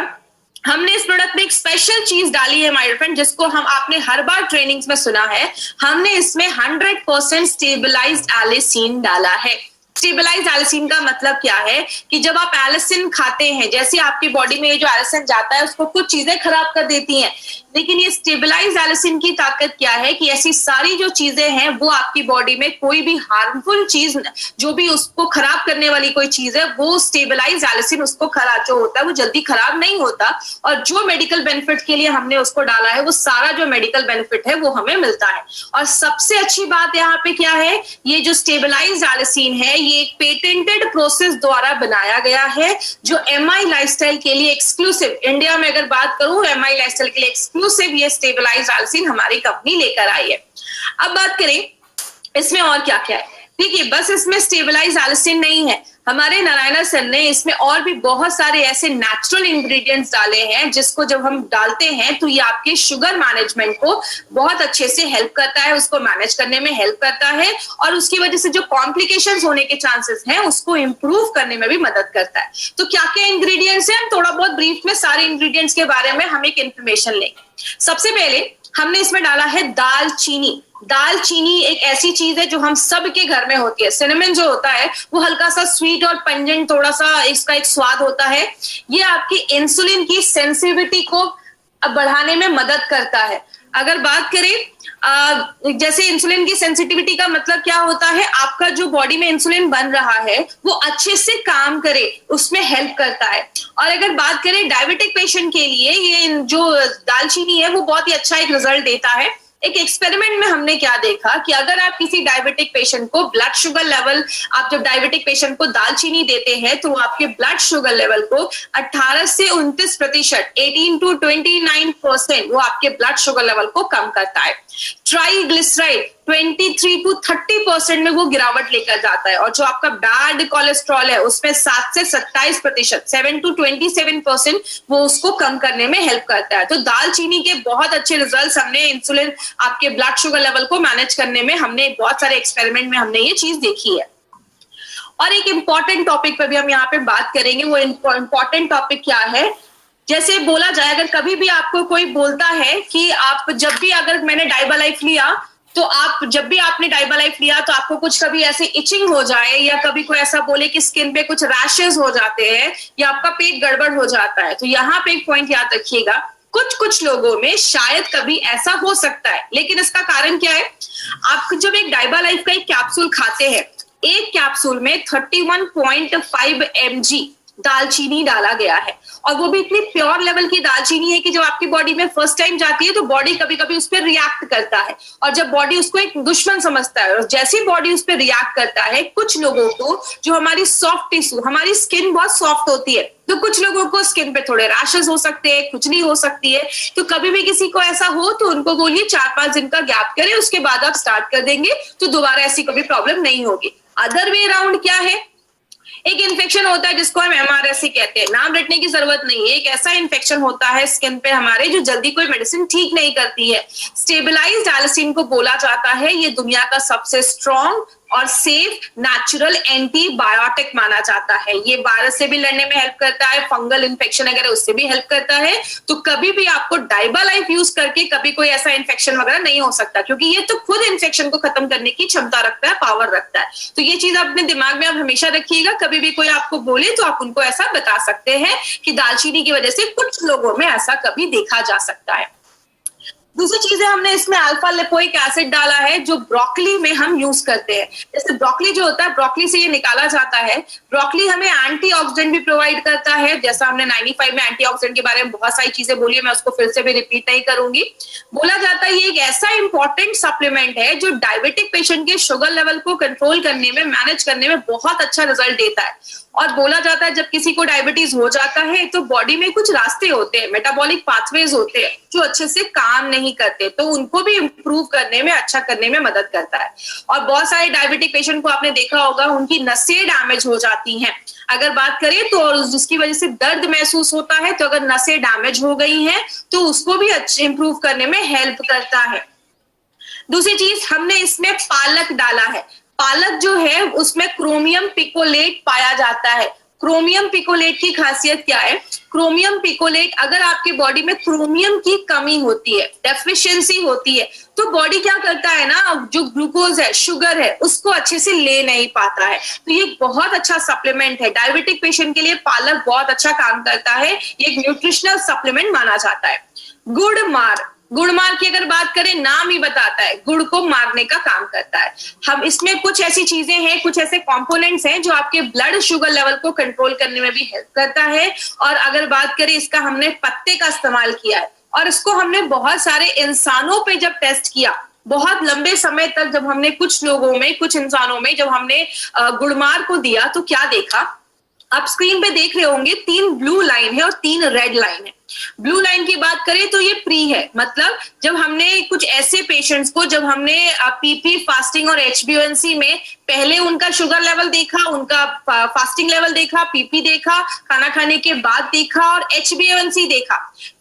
A: हमने इस प्रोडक्ट में एक स्पेशल चीज डाली है माय फ्रेंड, जिसको हम आपने हर बार ट्रेनिंग्स में सुना है। हमने इसमें 100% स्टेबलाइज्ड एलिसिन डाला है। स्टेबलाइज्ड एलिसिन का मतलब क्या है कि जब आप एलिसिन खाते हैं, जैसे आपकी बॉडी में ये जो एलिसिन जाता है उसको कुछ चीजें खराब कर देती हैं, लेकिन ये स्टेबलाइज्ड एलिसिन की ताकत क्या है कि ऐसी सारी जो चीजें हैं वो आपकी बॉडी में कोई भी हार्मफुल चीज, जो भी उसको खराब करने वाली कोई चीज है, वो स्टेबलाइज्ड एलिसिन उसको खराब जो होता है वो जल्दी खराब नहीं होता, और जो मेडिकल बेनिफिट के लिए हमने उसको डाला है वो सारा जो मेडिकल बेनिफिट है वो हमें मिलता है। और सबसे अच्छी बात यहाँ पे क्या है, ये जो स्टेबलाइज्ड एलिसिन है ये एक पेटेंटेड प्रोसेस द्वारा बनाया गया है, जो एमआई लाइफस्टाइल के लिए एक्सक्लूसिव, इंडिया में अगर बात करूं एमआई लाइफस्टाइल के लिए एक्सक्लूसिव ये स्टेबलाइज्ड एलिसिन हमारी कंपनी लेकर आई है। अब बात करें इसमें और क्या क्या है। देखिए, बस इसमें स्टेबलाइज्ड एलिसिन नहीं है, हमारे नारायणा सर ने इसमें और भी बहुत सारे ऐसे नेचुरल इंग्रेडिएंट्स डाले हैं जिसको जब हम डालते हैं तो ये आपके शुगर मैनेजमेंट को बहुत अच्छे से हेल्प करता है, उसको मैनेज करने में हेल्प करता है, और उसकी वजह से जो कॉम्प्लिकेशंस होने के चांसेस हैं उसको इंप्रूव करने में भी मदद करता है। तो क्या क्या इंग्रेडिएंट्स हैं, हम थोड़ा बहुत ब्रीफ में सारे इंग्रेडिएंट्स के बारे में हम एक इंफॉर्मेशन लेंगे। सबसे पहले हमने इसमें डाला है दालचीनी। दालचीनी एक ऐसी चीज है जो हम सबके घर में होती है। सिनेमन जो होता है वो हल्का सा स्वीट और पंजेंट, थोड़ा सा इसका एक स्वाद होता है। ये आपकी इंसुलिन की सेंसिटिविटी को बढ़ाने में मदद करता है। अगर बात करें जैसे इंसुलिन की सेंसिटिविटी का मतलब क्या होता है, आपका जो बॉडी में इंसुलिन बन रहा है वो अच्छे से काम करे, उसमें हेल्प करता है। और अगर बात करें डायबिटिक पेशेंट के लिए, ये जो दालचीनी है वो बहुत ही अच्छा एक रिजल्ट देता है। एक एक्सपेरिमेंट में हमने क्या देखा कि अगर आप किसी डायबिटिक पेशेंट को ब्लड शुगर लेवल, आप जब डायबिटिक पेशेंट को दालचीनी देते हैं तो आपके ब्लड शुगर लेवल को 18 से 29%, 18 to 29% वो आपके ब्लड शुगर लेवल को कम करता है। ट्राइग्लिसराइड 23 to 30% में वो गिरावट लेकर जाता है। और जो आपका बैड कोलेस्ट्रॉल है उसमें 7 से 27%, 7 to 27% वो उसको कम करने में हेल्प करता है। तो दालचीनी के बहुत अच्छे रिजल्ट्स हमने इंसुलिन, आपके ब्लड शुगर लेवल को मैनेज करने में, हमने बहुत सारे एक्सपेरिमेंट में हमने ये चीज देखी है। और एक इंपॉर्टेंट टॉपिक पे भी हम यहाँ पे बात करेंगे। वो इंपॉर्टेंट टॉपिक क्या है, जैसे बोला जाए, अगर कभी भी आपको कोई बोलता है कि आप जब भी, अगर मैंने डाइबा लाइफ लिया तो आप, जब भी आपने डाइबा लाइफ लिया तो आपको कुछ कभी ऐसे इचिंग हो जाए, या कभी कोई ऐसा बोले कि स्किन पे कुछ रैशेस हो जाते हैं, या आपका पेट गड़बड़ हो जाता है, तो यहाँ पे एक पॉइंट याद रखिएगा, कुछ लोगों में शायद कभी ऐसा हो सकता है, लेकिन इसका कारण क्या है, आप जब एक डाइबा लाइफ का एक कैप्सूल खाते हैं, एक कैप्सूल में 31.5 mg दालचीनी डाला गया है, और वो भी इतनी प्योर लेवल की दालचीनी है कि जब आपकी बॉडी में फर्स्ट टाइम जाती है तो बॉडी कभी कभी उस पर रिएक्ट करता है, और जब बॉडी उसको एक दुश्मन समझता है, और जैसे ही बॉडी उस पर रिएक्ट करता है, कुछ लोगों को, जो हमारी सॉफ्ट टिश्यू, हमारी स्किन बहुत सॉफ्ट होती है, तो कुछ लोगों को स्किन पे थोड़े रैशेस हो सकते हैं, खुजली हो सकती है। तो कभी भी किसी को ऐसा हो तो उनको बोलिए 4-5 दिन का गैप करें, उसके बाद आप स्टार्ट कर देंगे तो दोबारा ऐसी कभी प्रॉब्लम नहीं होगी। अदर वे अराउंड क्या है, एक इन्फेक्शन होता है जिसको हम MRSA कहते हैं, नाम रटने की जरूरत नहीं है। एक ऐसा इन्फेक्शन होता है स्किन पे हमारे जो जल्दी कोई मेडिसिन ठीक नहीं करती है। स्टेबलाइज्ड एल्सिन को बोला जाता है, ये दुनिया का सबसे स्ट्रॉन्ग और सेफ नेचुरल एंटीबायोटिक माना जाता है। ये वायरस से भी लड़ने में हेल्प करता है, फंगल इन्फेक्शन वगैरह उससे भी हेल्प करता है। तो कभी भी आपको डाइबा लाइफ यूज करके कभी कोई ऐसा इन्फेक्शन वगैरह नहीं हो सकता, क्योंकि ये तो खुद इन्फेक्शन को खत्म करने की क्षमता रखता है, पावर रखता है। तो ये चीज अपने दिमाग में आप हमेशा रखिएगा, कभी भी कोई आपको बोले तो आप उनको ऐसा बता सकते हैं कि दालचीनी की वजह से कुछ लोगों में ऐसा कभी देखा जा सकता है। दूसरी चीज है, हमने इसमें अल्फा लिपोइक एसिड डाला है जो ब्रोकली में हम यूज करते हैं। जैसे ब्रोकली जो होता है, ब्रोकली से ये निकाला जाता है। ब्रोकली हमें एंटीऑक्सीडेंट भी प्रोवाइड करता है, जैसा हमने 95 में एंटीऑक्सीडेंट के बारे में बहुत सारी चीजें बोली है, मैं उसको फिर से भी रिपीट नहीं करूंगी। बोला जाता है ये एक ऐसा इंपॉर्टेंट सप्लीमेंट है जो डायबिटिक पेशेंट के शुगर लेवल को कंट्रोल करने में, मैनेज करने में बहुत अच्छा रिजल्ट देता है। और बोला जाता है जब किसी को डायबिटीज हो जाता है तो बॉडी में कुछ रास्ते होते हैं, मेटाबॉलिक पाथवेज होते हैं जो अच्छे से काम नहीं करते, तो उनको भी इंप्रूव करने में, अच्छा करने में मदद करता है। और बहुत सारे डायबिटिक पेशेंट को आपने देखा होगा, उनकी नसें डैमेज हो जाती हैं। अगर बात करें तो जिसकी वजह से दर्द महसूस होता है, तो अगर नसें डैमेज हो गई हैं तो उसको भी अच्छे इंप्रूव करने में हेल्प करता है। दूसरी चीज, हमने इसमें पालक डाला है। पालक जो है उसमें क्रोमियम पिकोलेट पाया जाता है। क्रोमियम पिकोलेट की खासियत क्या है, क्रोमियम पिकोलेट, अगर आपके बॉडी में क्रोमियम की कमी होती है, डेफिशिएंसी होती है, तो बॉडी क्या करता है ना, जो ग्लूकोज है, शुगर है, उसको अच्छे से ले नहीं पाता है। तो ये बहुत अच्छा सप्लीमेंट है डायबिटिक पेशेंट के लिए। पालक बहुत अच्छा काम करता है, ये एक न्यूट्रिशनल सप्लीमेंट माना जाता है। गुड़मार की अगर बात करें, नाम ही बताता है, गुड़ को मारने का काम करता है। हम इसमें कुछ ऐसी चीजें हैं, कुछ ऐसे कंपोनेंट्स हैं जो आपके ब्लड शुगर लेवल को कंट्रोल करने में भी हेल्प करता है। और अगर बात करें, इसका हमने पत्ते का इस्तेमाल किया है, और इसको हमने बहुत सारे इंसानों पे जब टेस्ट किया, बहुत लंबे समय तक जब हमने कुछ लोगों में, कुछ इंसानों में जब हमने गुड़मार को दिया, तो क्या देखा, आप स्क्रीन पे देख रहे होंगे, 3 ब्लू लाइन है और 3 रेड लाइन है। ब्लू लाइन की बात करें तो ये प्री है, मतलब जब हमने कुछ ऐसे पेशेंट्स को, जब हमने पीपी फास्टिंग और HbA1c में पहले उनका शुगर लेवल देखा, उनका फास्टिंग लेवल देखा, पीपी देखा, खाना खाने के बाद देखा और HbA1c देखा,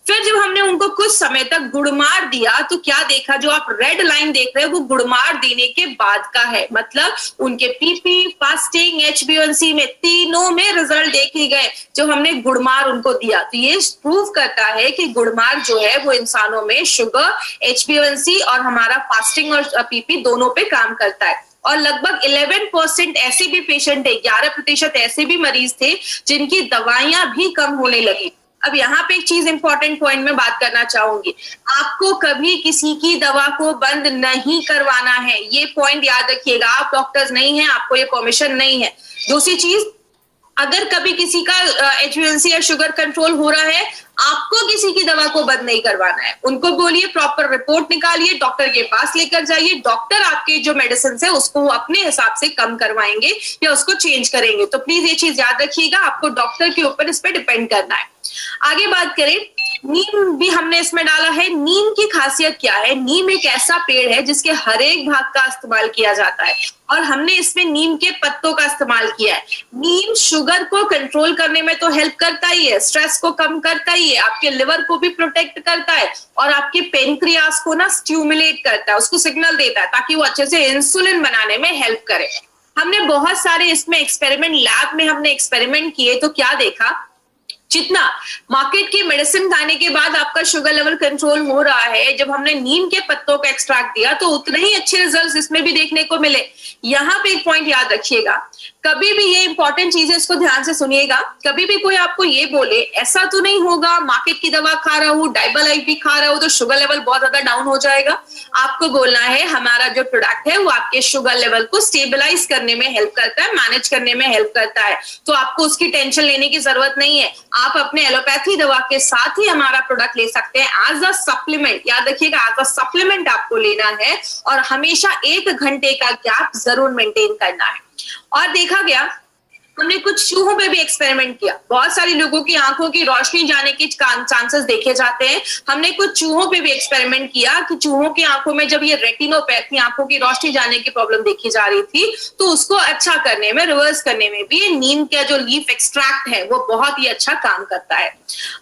A: फिर जब हमने उनको कुछ समय तक गुड़मार दिया तो क्या देखा, जो आप रेड लाइन देख रहे हैं वो गुड़मार देने के बाद का है, मतलब उनके पीपी, फास्टिंग, HbA1c में तीनों में रिजल्ट देखे गए जो हमने गुड़मार उनको दिया। तो ये प्रूव करता है कि गुड़मार जो है वो इंसानों में शुगर, HbA1c और हमारा फास्टिंग और पीपी दोनों पे काम करता है। और लगभग 11% ऐसे भी पेशेंट है, 11% ऐसे भी मरीज थे जिनकी दवाइयां भी कम होने लगी। अब यहाँ पे एक चीज इंपॉर्टेंट पॉइंट में बात करना चाहूंगी, आपको कभी किसी की दवा को बंद नहीं करवाना है, ये पॉइंट याद रखिएगा। आप डॉक्टर्स नहीं हैं, आपको ये परमिशन नहीं है। दूसरी चीज, अगर कभी किसी का HbA1c या शुगर कंट्रोल हो रहा है, आपको किसी की दवा को बंद नहीं करवाना है। उनको बोलिए प्रॉपर रिपोर्ट निकालिए, डॉक्टर के पास लेकर जाइए, डॉक्टर आपके जो मेडिसिन है उसको अपने हिसाब से कम करवाएंगे या उसको चेंज करेंगे। तो प्लीज ये चीज याद रखिएगा, आपको डॉक्टर के ऊपर इस पर डिपेंड करना है। आगे बात करें, नीम भी हमने इसमें डाला है। नीम की खासियत क्या है? नीम एक ऐसा पेड़ है जिसके हर एक भाग का इस्तेमाल किया जाता है और हमने इसमें नीम के पत्तों का इस्तेमाल किया है। नीम शुगर को कंट्रोल करने में तो हेल्प करता ही है, स्ट्रेस को कम करता ही है, आपके लिवर को भी प्रोटेक्ट करता है और आपके पेनक्रियास को ना स्टिमुलेट करता है, उसको सिग्नल देता है ताकि वो अच्छे से इंसुलिन बनाने में हेल्प करे। हमने बहुत सारे इसमें एक्सपेरिमेंट, लैब में हमने एक्सपेरिमेंट किए तो क्या देखा, जितना मार्केट की मेडिसिन खाने के बाद आपका शुगर लेवल कंट्रोल हो रहा है, जब हमने नीम के पत्तों का एक्सट्रैक्ट दिया तो उतने ही अच्छे रिजल्ट्स इसमें भी देखने को मिले। यहाँ पे एक पॉइंट याद रखिएगा, कभी भी ये इंपॉर्टेंट चीज है, इसको ध्यान से सुनिएगा। कभी भी कोई आपको ये बोले ऐसा तो नहीं होगा मार्केट की दवा खा रहा हूँ, डाइबा लाइफ भी खा रहा हूँ तो शुगर लेवल बहुत ज्यादा डाउन हो जाएगा, आपको बोलना है हमारा जो प्रोडक्ट है वो आपके शुगर लेवल को स्टेबलाइज करने में हेल्प करता है, मैनेज करने में हेल्प करता है। तो आपको उसकी टेंशन लेने की जरूरत नहीं है, आप अपने एलोपैथी दवा के साथ ही हमारा प्रोडक्ट ले सकते हैं एज अ सप्लीमेंट। याद रखिएगा, एज अ सप्लीमेंट आपको लेना है और हमेशा 1 घंटे का गैप जरूर मेंटेन करना है। और देखा गया, हमने कुछ चूहों पे भी एक्सपेरिमेंट किया। बहुत सारे लोगों की आंखों की रोशनी जाने के चांसेस देखे जाते हैं। हमने कुछ चूहों पे भी एक्सपेरिमेंट किया कि चूहों की आंखों में जब ये रेटिनोपैथी, आंखों की रोशनी जाने की प्रॉब्लम देखी जा रही थी, तो उसको अच्छा करने में, रिवर्स करने में भी नीम का जो लीफ एक्सट्रैक्ट है वो बहुत ही अच्छा काम करता है।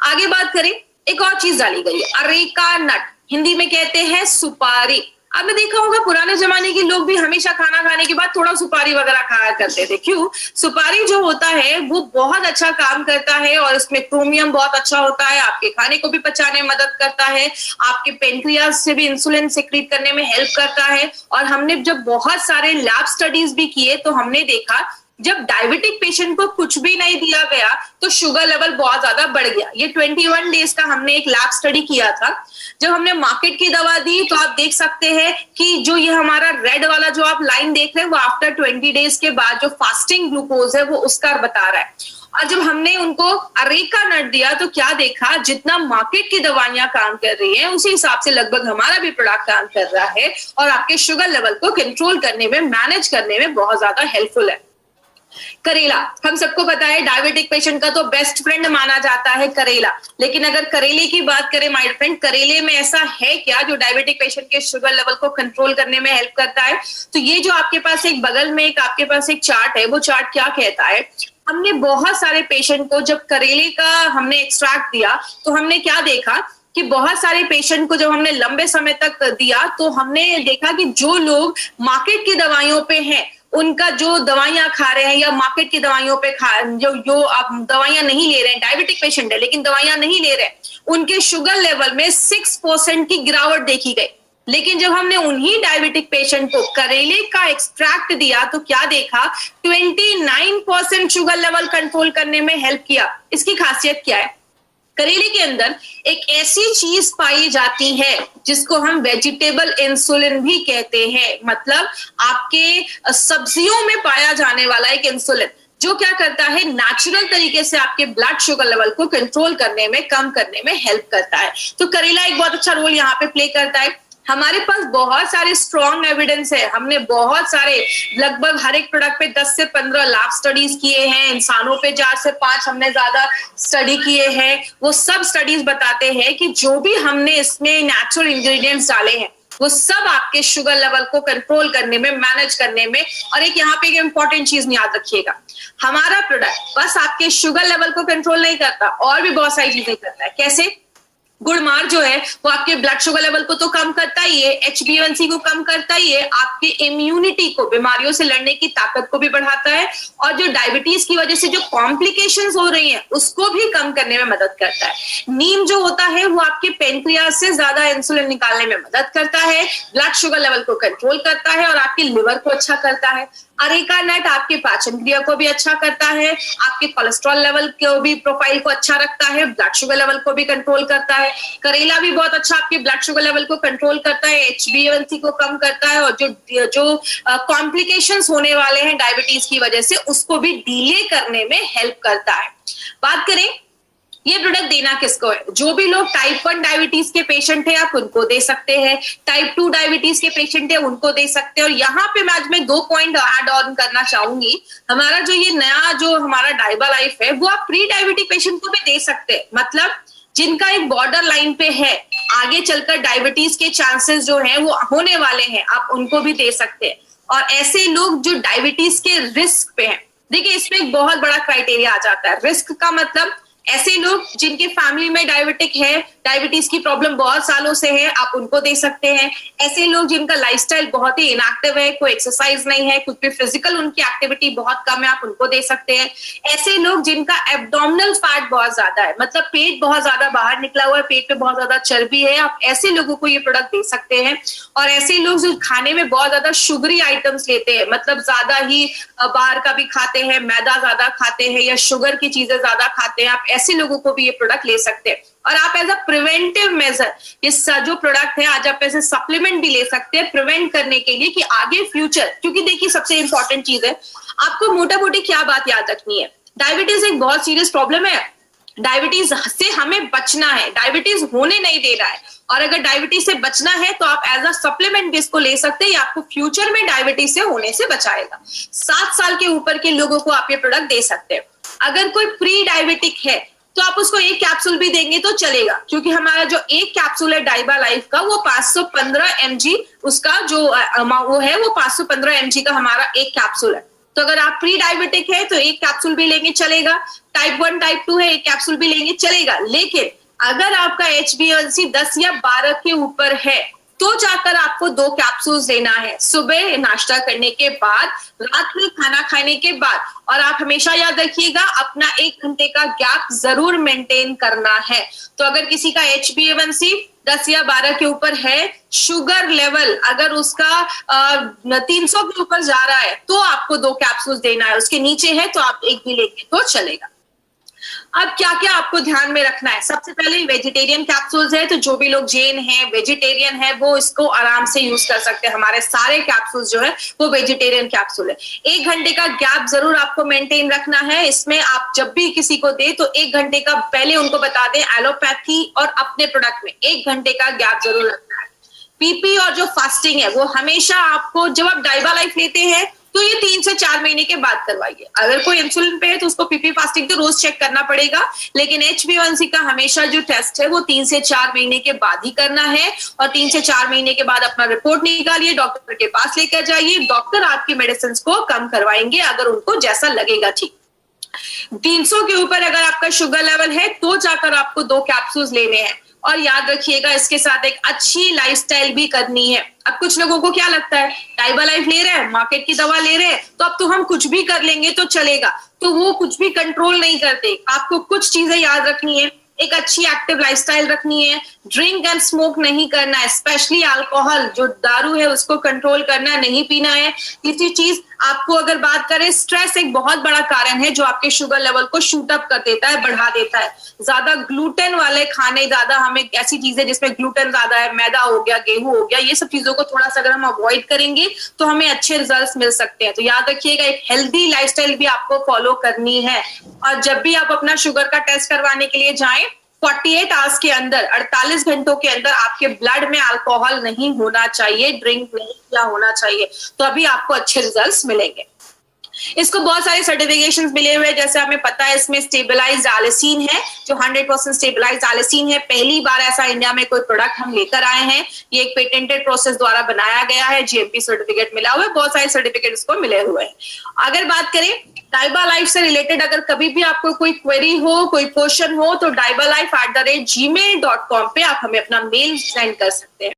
A: आगे बात करें, एक और चीज डाली गई है, अरेका नट, हिंदी में कहते हैं सुपारी। आपने देखा होगा पुराने जमाने के लोग भी हमेशा खाना खाने के बाद थोड़ा सुपारी वगैरह खाया करते थे। क्यों? सुपारी जो होता है वो बहुत अच्छा काम करता है और इसमें क्रोमियम बहुत अच्छा होता है, आपके खाने को भी पचाने में मदद करता है, आपके पेनक्रियास से भी इंसुलिन सिक्रीट करने में हेल्प करता है। और हमने जब बहुत सारे लैब स्टडीज भी किए तो हमने देखा जब डायबिटिक पेशेंट को कुछ भी नहीं दिया गया तो शुगर लेवल बहुत ज्यादा बढ़ गया। ये 21 डेज का हमने एक लैब स्टडी किया था। जब हमने मार्केट की दवा दी तो आप देख सकते हैं कि जो ये हमारा रेड वाला जो आप लाइन देख रहे हैं वो आफ्टर 20 डेज के बाद जो फास्टिंग ग्लूकोज है वो उसका बता रहा है। और जब हमने उनको अरेका नट दिया तो क्या देखा, जितना मार्केट की दवाइयां काम कर रही हैं उसी हिसाब से लगभग हमारा भी प्रोडक्ट काम कर रहा है और आपके शुगर लेवल को कंट्रोल करने में, मैनेज करने में बहुत ज्यादा हेल्पफुल है। करेला, हम सबको पता है डायबिटिक पेशेंट का तो बेस्ट फ्रेंड माना जाता है करेला। लेकिन अगर करेले की बात करें माय फ्रेंड, करेले में ऐसा है क्या जो डायबिटिक पेशेंट के शुगर लेवल को कंट्रोल करने में हेल्प करता है? तो ये जो आपके पास एक बगल में एक आपके पास एक चार्ट है, वो चार्ट क्या कहता है, हमने बहुत सारे पेशेंट को जब करेले का हमने एक्सट्रैक्ट दिया तो हमने क्या देखा कि बहुत सारे पेशेंट को जब हमने लंबे समय तक दिया तो हमने देखा कि जो लोग मार्केट की दवाइयों पे हैं, उनका जो दवाइयां खा रहे हैं या मार्केट की दवाइयों पे जो आप दवाइयां नहीं ले रहे हैं, डायबिटिक पेशेंट है लेकिन दवाइयां नहीं ले रहे हैं, उनके शुगर लेवल में 6% की गिरावट देखी गई। लेकिन जब हमने उन्हीं डायबिटिक पेशेंट को करेले का एक्सट्रैक्ट दिया तो क्या देखा, 29% शुगर लेवल कंट्रोल करने में हेल्प किया। इसकी खासियत क्या है? करेले के अंदर एक ऐसी चीज पाई जाती है जिसको हम वेजिटेबल इंसुलिन भी कहते हैं, मतलब आपके सब्जियों में पाया जाने वाला एक इंसुलिन जो क्या करता है, नेचुरल तरीके से आपके ब्लड शुगर लेवल को कंट्रोल करने में, कम करने में हेल्प करता है। तो करेला एक बहुत अच्छा रोल यहाँ पे प्ले करता है। हमारे पास बहुत सारे स्ट्रॉन्ग एविडेंस है, हमने बहुत सारे लगभग हर एक प्रोडक्ट पे 10 से 15 लैब स्टडीज किए हैं, इंसानों पे 4 से 5 हमने ज्यादा स्टडी किए हैं। वो सब स्टडीज बताते हैं कि जो भी हमने इसमें नेचुरल इंग्रेडिएंट्स डाले हैं वो सब आपके शुगर लेवल को कंट्रोल करने में, मैनेज करने में। और एक यहाँ पे एक इंपॉर्टेंट चीज याद रखिएगा, हमारा प्रोडक्ट बस आपके शुगर लेवल को कंट्रोल नहीं करता, और भी बहुत सारी चीजें करता है। कैसे? गुड़मार जो है वो आपके ब्लड शुगर लेवल को तो कम करता ही है, HbA1c को कम करता ही है, आपके इम्यूनिटी को, बीमारियों से लड़ने की ताकत को भी बढ़ाता है, और जो डायबिटीज की वजह से जो कॉम्प्लिकेशंस हो रही हैं उसको भी कम करने में मदद करता है। नीम जो होता है वो आपके पेनक्रियास से ज्यादा इंसुलिन निकालने में मदद करता है, ब्लड शुगर लेवल को कंट्रोल करता है और आपके लिवर को अच्छा करता है। अरेका नट आपके पाचन क्रिया को भी अच्छा करता है, आपके कोलेस्ट्रॉल लेवल को भी प्रोफाइल को अच्छा रखता है, ब्लड शुगर लेवल को भी कंट्रोल करता है। करेला भी बहुत अच्छा आपके ब्लड शुगर लेवल को कंट्रोल करता है, HbA1c को कम करता है, और जो कॉम्प्लिकेशंस होने वाले हैं डायबिटीज की वजह से उसको भी डिले करने में हेल्प करता है। बात करें ये प्रोडक्ट देना किसको है, जो भी लोग टाइप 1 डायबिटीज के पेशेंट है आप उनको दे सकते हैं, टाइप 2 डायबिटीज के पेशेंट है उनको दे सकते हैं। और यहाँ पे मैं आज 2 पॉइंट ऐड ऑन करना चाहूंगी। हमारा जो ये नया जो हमारा डाइबा लाइफ है वो आप प्री डायबिटिक पेशेंट को भी दे सकते हैं, मतलब जिनका एक बॉर्डर लाइन पे है, आगे चलकर डायबिटीज के चांसेस जो है वो होने वाले हैं, आप उनको भी दे सकते हैं। और ऐसे लोग जो डायबिटीज के रिस्क पे हैं, देखिए इसमें एक बहुत बड़ा क्राइटेरिया आ जाता है। रिस्क का मतलब ऐसे लोग जिनके फैमिली में डायबिटिक है, डायबिटीज की प्रॉब्लम बहुत सालों से है, आप उनको दे सकते हैं। ऐसे लोग जिनका लाइफस्टाइल बहुत ही इनएक्टिव है, कोई एक्सरसाइज नहीं है, कुछ भी फिजिकल उनकी एक्टिविटी बहुत कम है, आप उनको दे सकते हैं। ऐसे लोग जिनका एब्डोमिनल फैट बहुत ज्यादा है, मतलब पेट बहुत ज्यादा बाहर निकला हुआ है, पेट पे बहुत ज्यादा चर्बी है, आप ऐसे लोगों को ये प्रोडक्ट दे सकते हैं। और ऐसे लोग जो खाने में बहुत ज्यादा शुगरी आइटम्स लेते हैं, मतलब ज्यादा ही बाहर का भी खाते हैं, मैदा ज्यादा खाते हैं या शुगर की चीजें ज्यादा खाते हैं, आप ऐसे लोगों को भी ये प्रोडक्ट ले सकते हैं। और आप एज अ प्रिवेंटिव मेजर इस जो प्रोडक्ट है आज आप ऐसे सप्लीमेंट भी ले सकते हैं प्रिवेंट करने के लिए कि आगे फ्यूचर, क्योंकि देखिए सबसे इंपॉर्टेंट चीज है, आपको मोटा मोटी क्या बात याद रखनी है, डायबिटीज एक बहुत सीरियस प्रॉब्लम है, डायबिटीज से हमें बचना है, डायबिटीज होने नहीं देना है। और अगर डायबिटीज से बचना है तो आप एज अ सप्लीमेंट भी इसको ले सकते हैं, ये आपको फ्यूचर में डायबिटीज से होने से बचाएगा। 7 साल के ऊपर के लोगों को आप ये प्रोडक्ट दे सकते हैं। अगर कोई प्री डायबिटिक है तो आप उसको एक कैप्सूल भी देंगे तो चलेगा, क्योंकि हमारा जो एक कैप्सूल है डाइबा लाइफ का वो 515 mg उसका जो वो है वो 515 mg का हमारा एक कैप्सूल है। तो अगर आप प्री डायबिटिक है तो एक कैप्सूल भी लेंगे चलेगा, टाइप 1 टाइप 2 है एक कैप्सूल भी लेंगे चलेगा। लेकिन अगर आपका HbA1c 10 या 12 के ऊपर है तो जाकर आपको 2 कैप्सूल्स लेना है, सुबह नाश्ता करने के बाद, रात में खाना खाने के बाद। और आप हमेशा याद रखिएगा अपना 1 घंटे का गैप जरूर मेंटेन करना है। तो अगर किसी का HbA1c 10 या 12 के ऊपर है, शुगर लेवल अगर उसका 300 के ऊपर जा रहा है तो आपको 2 कैप्सूल्स देना है, उसके नीचे है तो आप एक भी लेंगे तो चलेगा। अब क्या क्या आपको ध्यान में रखना है, सबसे पहले वेजिटेरियन कैप्सूल्स है, तो जो भी लोग जैन है, वेजिटेरियन है, वो इसको आराम से यूज कर सकते हैं। हमारे सारे कैप्सूल्स जो है वो वेजिटेरियन कैप्सूल है। 1 घंटे का गैप जरूर आपको मेंटेन रखना है। इसमें आप जब भी किसी को दे तो 1 घंटे का पहले उनको बता दें, एलोपैथी और अपने प्रोडक्ट में 1 घंटे का गैप जरूर रखना है। पीपी और जो फास्टिंग है वो हमेशा आपको, जब आप डाइबा लाइफ लेते हैं तो ये 3 से 4 महीने के बाद करवाइए। अगर कोई इंसुलिन पे है तो उसको पीपी फास्टिंग तो रोज चेक करना पड़ेगा, लेकिन HbA1c का हमेशा जो टेस्ट है वो 3 से 4 महीने के बाद ही करना है। और 3 से 4 महीने के बाद अपना रिपोर्ट निकालिए, डॉक्टर के पास लेकर जाइए, डॉक्टर आपकी मेडिसिन को कम करवाएंगे अगर उनको जैसा लगेगा ठीक। 300 के ऊपर अगर आपका शुगर लेवल है तो जाकर आपको 2 कैप्सूल्स लेने हैं। और याद रखिएगा इसके साथ एक अच्छी लाइफस्टाइल भी करनी है। अब कुछ लोगों को क्या लगता है, डाइबा लाइफ ले रहे हैं, मार्केट की दवा ले रहे हैं, तो अब तो हम कुछ भी कर लेंगे तो चलेगा, तो वो कुछ भी कंट्रोल नहीं करते। आपको कुछ चीजें याद रखनी है, एक अच्छी एक्टिव लाइफस्टाइल रखनी है, ड्रिंक एंड स्मोक नहीं करना है, स्पेशली अल्कोहल जो दारू है उसको कंट्रोल करना है, नहीं पीना है। तीसरी चीज आपको अगर बात करें, स्ट्रेस एक बहुत बड़ा कारण है जो आपके शुगर लेवल को शूट अप कर देता है, बढ़ा देता है। ज्यादा ग्लूटेन वाले खाने, ज्यादा हमें ऐसी चीजें जिसमें ग्लूटेन ज्यादा है, मैदा हो गया, गेहूं हो गया, ये सब चीजों को थोड़ा सा अगर हम अवॉइड करेंगे तो हमें अच्छे रिजल्ट्स मिल सकते हैं। तो याद रखिएगा एक हेल्दी लाइफस्टाइल भी आपको फॉलो करनी है। और जब भी आप अपना शुगर का टेस्ट करवाने के लिए जाएं, 48 आवर्स के अंदर, 48 घंटों के अंदर आपके ब्लड में अल्कोहल नहीं होना चाहिए, ड्रिंक नहीं किया होना चाहिए, तो अभी आपको अच्छे रिजल्ट्स मिलेंगे। इसको बहुत सारे सर्टिफिकेशंस मिले हुए हैं, जैसे हमें पता है इसमें स्टेबलाइज्ड आलिसिन है जो 100% स्टेबलाइज्ड आलिसिन है। पहली बार ऐसा इंडिया में कोई प्रोडक्ट हम लेकर आए हैं, ये एक पेटेंटेड प्रोसेस द्वारा बनाया गया है, GMP सर्टिफिकेट मिला हुआ है, बहुत सारे सर्टिफिकेट इसको मिले हुए हैं। अगर बात करें डाइबा लाइफ से रिलेटेड अगर कभी भी आपको कोई क्वेरी हो, कोई क्वेश्चन हो, तो daibalife@gmail.com पे आप हमें अपना मेल सेंड कर सकते हैं।